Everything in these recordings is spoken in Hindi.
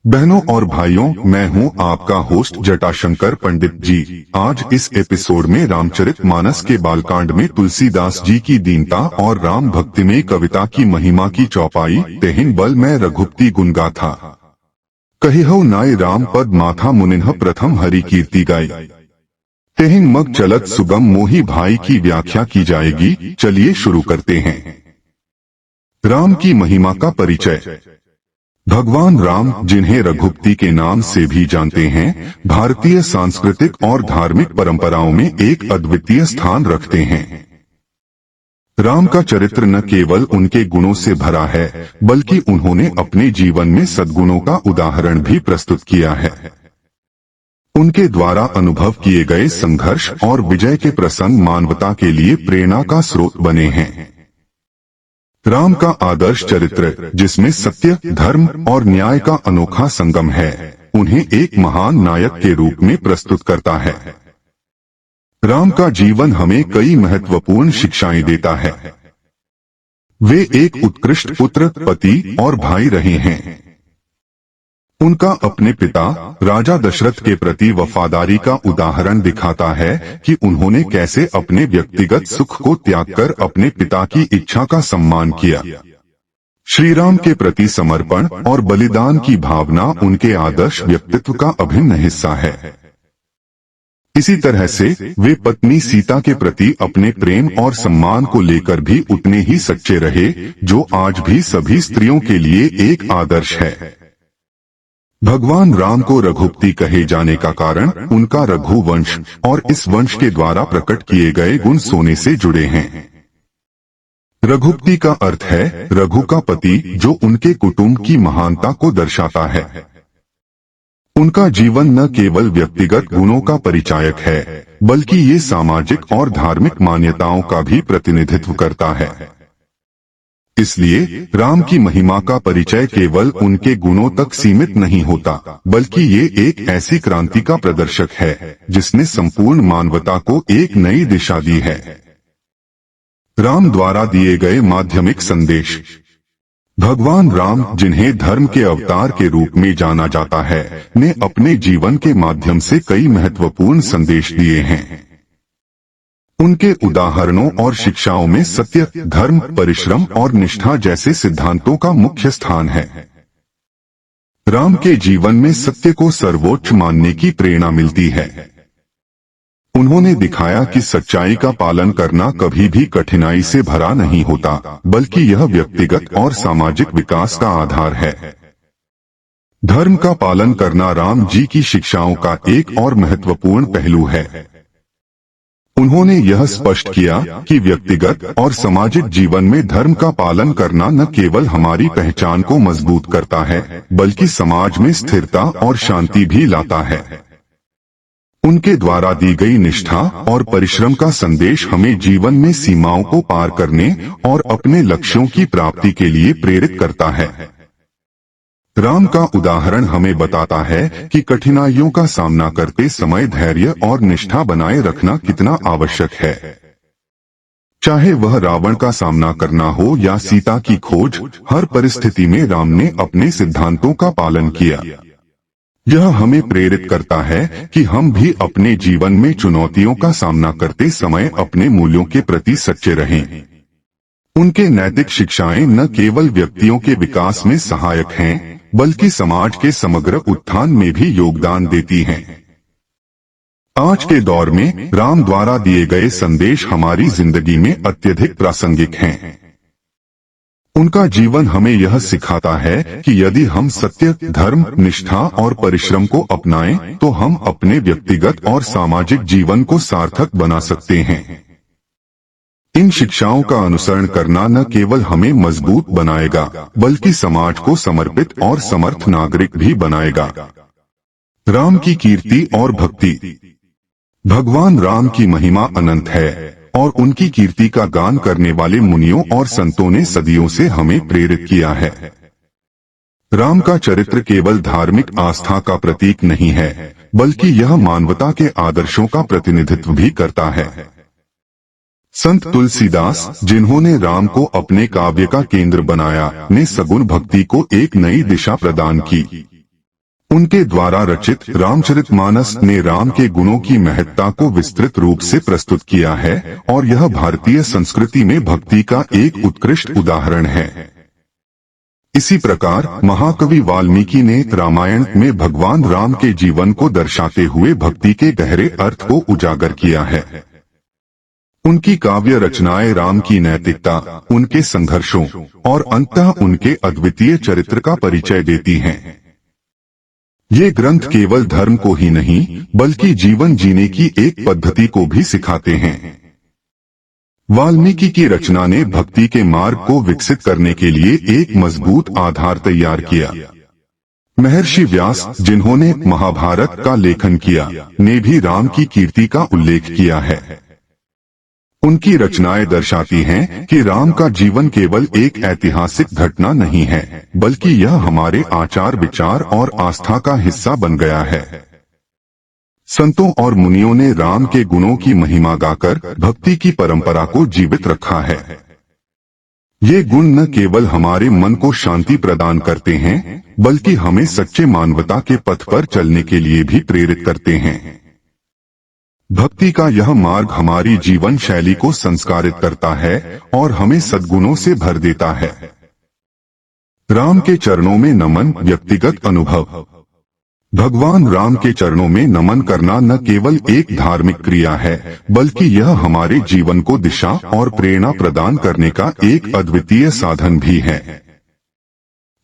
बहनों और भाइयों, मैं हूं आपका होस्ट जटाशंकर पंडित जी। आज इस एपिसोड में रामचरितमानस के बालकांड में तुलसीदास जी की दीनता और राम भक्ति में कविता की महिमा की चौपाई। तेहिन बल में रघुपति गुण गाथा, कहिहु नाय राम पद माथा मुनिन्ह प्रथम हरि कीर्ति गाई। तेहिन मग चलत सुगम मोहि भाई की व्याख्या की जाएगी। चलिए शुरू करते हैं। राम की महिमा का परिचय। भगवान राम, जिन्हें रघुपति के नाम से भी जानते हैं, भारतीय सांस्कृतिक और धार्मिक परंपराओं में एक अद्वितीय स्थान रखते हैं। राम का चरित्र न केवल उनके गुणों से भरा है, बल्कि उन्होंने अपने जीवन में सद्गुणों का उदाहरण भी प्रस्तुत किया है। उनके द्वारा अनुभव किए गए संघर्ष और विजय के प्रसंग मानवता के लिए प्रेरणा का स्रोत बने हैं। राम का आदर्श चरित्र, जिसमें सत्य, धर्म और न्याय का अनोखा संगम है, उन्हें एक महान नायक के रूप में प्रस्तुत करता है। राम का जीवन हमें कई महत्वपूर्ण शिक्षाएं देता है। वे एक उत्कृष्ट पुत्र, पति और भाई रहे हैं। उनका अपने पिता राजा दशरथ के प्रति वफादारी का उदाहरण दिखाता है कि उन्होंने कैसे अपने व्यक्तिगत सुख को त्याग कर अपने पिता की इच्छा का सम्मान किया। श्री राम के प्रति समर्पण और बलिदान की भावना उनके आदर्श व्यक्तित्व का अभिन्न हिस्सा है। इसी तरह से वे पत्नी सीता के प्रति अपने प्रेम और सम्मान को लेकर भी उतने ही सच्चे रहे, जो आज भी सभी स्त्रियों के लिए एक आदर्श है। भगवान राम को रघुपति कहे जाने का कारण उनका रघुवंश और इस वंश के द्वारा प्रकट किए गए गुण सोने से जुड़े हैं। रघुपति का अर्थ है रघु का पति, जो उनके कुटुंब की महानता को दर्शाता है। उनका जीवन न केवल व्यक्तिगत गुणों का परिचायक है, बल्कि ये सामाजिक और धार्मिक मान्यताओं का भी प्रतिनिधित्व करता है। इसलिए राम की महिमा का परिचय केवल उनके गुणों तक सीमित नहीं होता, बल्कि ये एक ऐसी क्रांति का प्रदर्शक है जिसने संपूर्ण मानवता को एक नई दिशा दी है। राम द्वारा दिए गए माध्यमिक संदेश। भगवान राम, जिन्हें धर्म के अवतार के रूप में जाना जाता है, ने अपने जीवन के माध्यम से कई महत्वपूर्ण संदेश दिए हैं। उनके उदाहरणों और शिक्षाओं में सत्य, धर्म, परिश्रम और निष्ठा जैसे सिद्धांतों का मुख्य स्थान है। राम के जीवन में सत्य को सर्वोच्च मानने की प्रेरणा मिलती है। उन्होंने दिखाया कि सच्चाई का पालन करना कभी भी कठिनाई से भरा नहीं होता, बल्कि यह व्यक्तिगत और सामाजिक विकास का आधार है। धर्म का पालन करना राम जी की शिक्षाओं का एक और महत्वपूर्ण पहलू है। उन्होंने यह स्पष्ट किया कि व्यक्तिगत और सामाजिक जीवन में धर्म का पालन करना न केवल हमारी पहचान को मजबूत करता है, बल्कि समाज में स्थिरता और शांति भी लाता है। उनके द्वारा दी गई निष्ठा और परिश्रम का संदेश हमें जीवन में सीमाओं को पार करने और अपने लक्ष्यों की प्राप्ति के लिए प्रेरित करता है। राम का उदाहरण हमें बताता है कि कठिनाइयों का सामना करते समय धैर्य और निष्ठा बनाए रखना कितना आवश्यक है। चाहे वह रावण का सामना करना हो या सीता की खोज, हर परिस्थिति में राम ने अपने सिद्धांतों का पालन किया। यह हमें प्रेरित करता है कि हम भी अपने जीवन में चुनौतियों का सामना करते समय अपने मूल्यों के प्रति सच्चे रहें। उनके नैतिक शिक्षाएं न केवल व्यक्तियों के विकास में सहायक हैं, बल्कि समाज के समग्र उत्थान में भी योगदान देती हैं। आज के दौर में राम द्वारा दिए गए संदेश हमारी जिंदगी में अत्यधिक प्रासंगिक हैं। उनका जीवन हमें यह सिखाता है कि यदि हम सत्य, धर्म, निष्ठा और परिश्रम को अपनाएं, तो हम अपने व्यक्तिगत और सामाजिक जीवन को सार्थक बना सकते हैं। इन शिक्षाओं का अनुसरण करना न केवल हमें मजबूत बनाएगा, बल्कि समाज को समर्पित और समर्थ नागरिक भी बनाएगा। राम की कीर्ति और भक्ति। भगवान राम की महिमा अनंत है और उनकी कीर्ति का गान करने वाले मुनियों और संतों ने सदियों से हमें प्रेरित किया है। राम का चरित्र केवल धार्मिक आस्था का प्रतीक नहीं है, बल्कि यह मानवता के आदर्शों का प्रतिनिधित्व भी करता है। संत तुलसीदास, जिन्होंने राम को अपने काव्य का केंद्र बनाया, ने सगुण भक्ति को एक नई दिशा प्रदान की। उनके द्वारा रचित रामचरितमानस ने राम के गुणों की महत्ता को विस्तृत रूप से प्रस्तुत किया है और यह भारतीय संस्कृति में भक्ति का एक उत्कृष्ट उदाहरण है। इसी प्रकार महाकवि वाल्मीकि ने रामायण में भगवान राम के जीवन को दर्शाते हुए भक्ति के गहरे अर्थ को उजागर किया है। उनकी काव्य रचनाएं राम की नैतिकता, उनके संघर्षों और अंततः उनके अद्वितीय चरित्र का परिचय देती हैं। ये ग्रंथ केवल धर्म को ही नहीं बल्कि जीवन जीने की एक पद्धति को भी सिखाते हैं। वाल्मीकि की रचना ने भक्ति के मार्ग को विकसित करने के लिए एक मजबूत आधार तैयार किया। महर्षि व्यास, जिन्होंने महाभारत का लेखन किया, ने भी राम की कीर्ति का उल्लेख किया है। उनकी रचनाएं दर्शाती हैं कि राम का जीवन केवल एक ऐतिहासिक घटना नहीं है, बल्कि यह हमारे आचार विचार और आस्था का हिस्सा बन गया है। संतों और मुनियों ने राम के गुणों की महिमा गाकर भक्ति की परंपरा को जीवित रखा है। ये गुण न केवल हमारे मन को शांति प्रदान करते हैं, बल्कि हमें सच्चे मानवता के पथ पर चलने के लिए भी प्रेरित करते हैं। भक्ति का यह मार्ग हमारी जीवन शैली को संस्कारित करता है और हमें सद्गुणों से भर देता है। राम के चरणों में नमन, व्यक्तिगत अनुभव। भगवान राम के चरणों में नमन करना न केवल एक धार्मिक क्रिया है, बल्कि यह हमारे जीवन को दिशा और प्रेरणा प्रदान करने का एक अद्वितीय साधन भी है।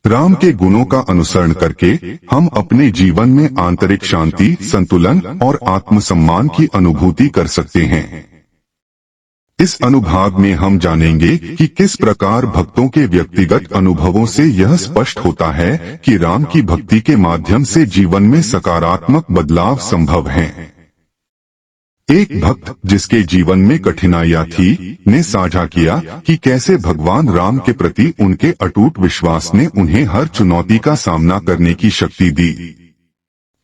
राम के गुणों का अनुसरण करके हम अपने जीवन में आंतरिक शांति, संतुलन और आत्मसम्मान की अनुभूति कर सकते हैं। इस अनुभाग में हम जानेंगे कि किस प्रकार भक्तों के व्यक्तिगत अनुभवों से यह स्पष्ट होता है कि राम की भक्ति के माध्यम से जीवन में सकारात्मक बदलाव संभव हैं। एक भक्त, जिसके जीवन में कठिनाइयां थी, ने साझा किया कि कैसे भगवान राम के प्रति उनके अटूट विश्वास ने उन्हें हर चुनौती का सामना करने की शक्ति दी।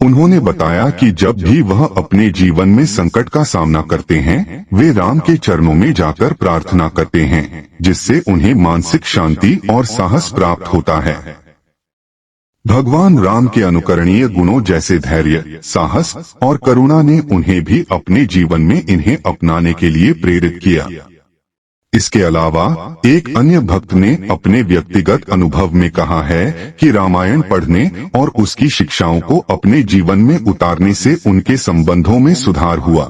उन्होंने बताया कि जब भी वह अपने जीवन में संकट का सामना करते हैं, वे राम के चरणों में जाकर प्रार्थना करते हैं, जिससे उन्हें मानसिक शांति और साहस प्राप्त होता है। भगवान राम के अनुकरणीय गुणों जैसे धैर्य, साहस और करुणा ने उन्हें भी अपने जीवन में इन्हें अपनाने के लिए प्रेरित किया। इसके अलावा एक अन्य भक्त ने अपने व्यक्तिगत अनुभव में कहा है कि रामायण पढ़ने और उसकी शिक्षाओं को अपने जीवन में उतारने से उनके संबंधों में सुधार हुआ।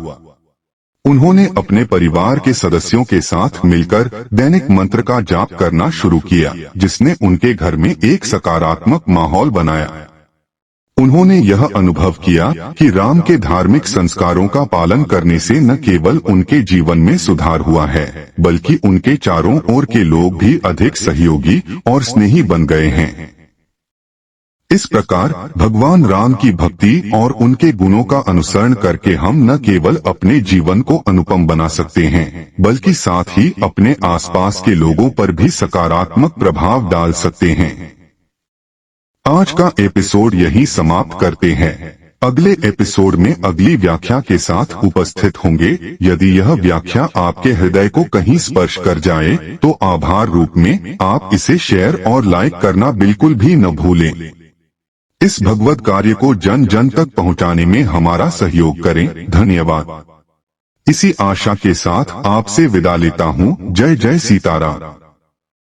उन्होंने अपने परिवार के सदस्यों के साथ मिलकर दैनिक मंत्र का जाप करना शुरू किया, जिसने उनके घर में एक सकारात्मक माहौल बनाया। उन्होंने यह अनुभव किया कि राम के धार्मिक संस्कारों का पालन करने से न केवल उनके जीवन में सुधार हुआ है, बल्कि उनके चारों ओर के लोग भी अधिक सहयोगी और स्नेही बन गए हैं। इस प्रकार भगवान राम की भक्ति और उनके गुणों का अनुसरण करके हम न केवल अपने जीवन को अनुपम बना सकते हैं, बल्कि साथ ही अपने आसपास के लोगों पर भी सकारात्मक प्रभाव डाल सकते हैं। आज का एपिसोड यहीं समाप्त करते हैं। अगले एपिसोड में अगली व्याख्या के साथ उपस्थित होंगे। यदि यह व्याख्या आपके हृदय को कहीं स्पर्श कर जाए तो आभार रूप में आप इसे शेयर और लाइक करना बिल्कुल भी न भूलें। इस भगवत कार्य को जन जन तक पहुंचाने में हमारा सहयोग करें। धन्यवाद। इसी आशा के साथ आपसे विदा लेता हूं। जय जय सीताराम।